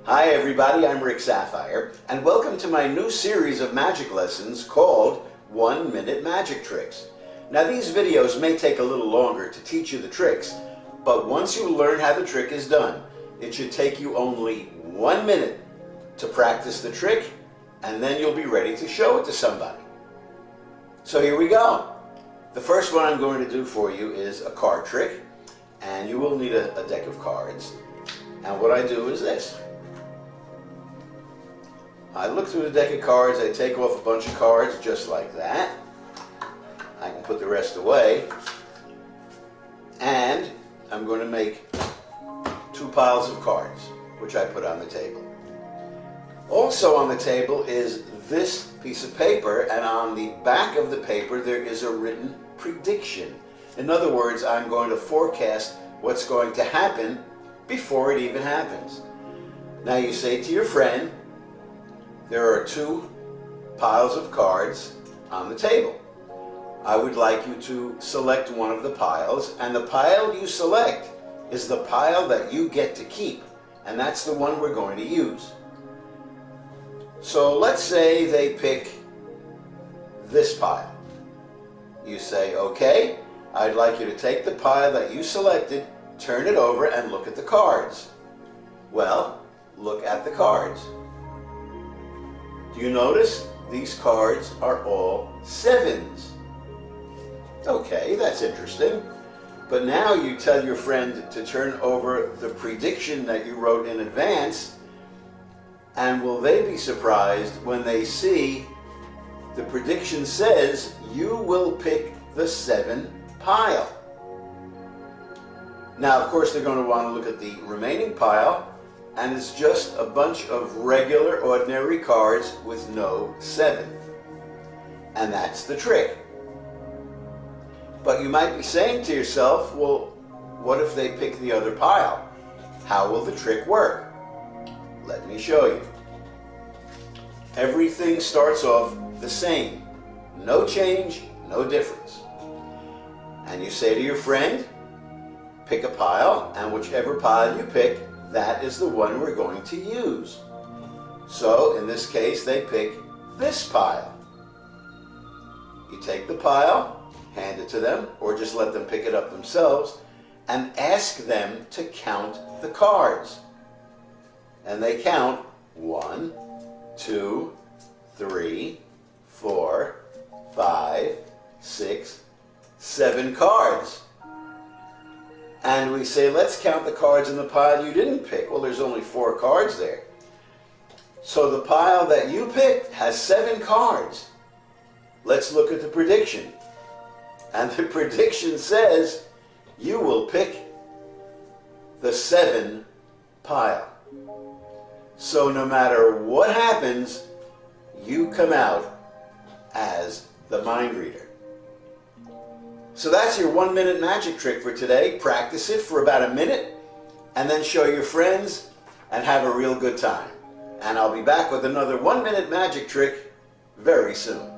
Hi everybody, I'm Rick Saphire, and welcome to my new series of magic lessons called 1 Minute Magic Tricks. Now these videos may take a little longer to teach you the tricks, but once you learn how the trick is done, it should take you only 1 minute to practice the trick, and then you'll be ready to show it to somebody. So here we go. The first one I'm going to do for you is a card trick, and you will need a deck of cards. And what I do is this. I look through the deck of cards, I take off a bunch of cards just like that. I can put the rest away. And I'm going to make 2 piles of cards, which I put on the table. Also on the table is this piece of paper, and on the back of the paper there is a written prediction. In other words, I'm going to forecast what's going to happen before it even happens. Now you say to your friend, there are 2 piles of cards on the table. I would like you to select one of the piles, and the pile you select is the pile that you get to keep, and that's the one we're going to use. So let's say they pick this pile. You say, okay, I'd like you to take the pile that you selected, turn it over, and look at the cards. Well, look at the cards. Do you notice these cards are all 7s? Okay, that's interesting. But now you tell your friend to turn over the prediction that you wrote in advance, and will they be surprised when they see the prediction says you will pick the 7 pile? Now, of course, they're going to want to look at the remaining pile, and it's just a bunch of regular, ordinary cards with no 7. And that's the trick. But you might be saying to yourself, well, what if they pick the other pile? How will the trick work? Let me show you. Everything starts off the same. No change, no difference. And you say to your friend, pick a pile, and whichever pile you pick, that is the one we're going to use. So in this case, they pick this pile. You take the pile, hand it to them, or just let them pick it up themselves, and ask them to count the cards. And they count 1, 2, 3, 4, 5, 6, 7 cards. And we say, let's count the cards in the pile you didn't pick. Well, there's only 4 cards there. So the pile that you picked has 7 cards. Let's look at the prediction. And the prediction says you will pick the 7 pile. So no matter what happens, you come out as the mind reader. So that's your 1 minute magic trick for today. Practice it for about a minute, and then show your friends and have a real good time. And I'll be back with another 1 minute magic trick very soon.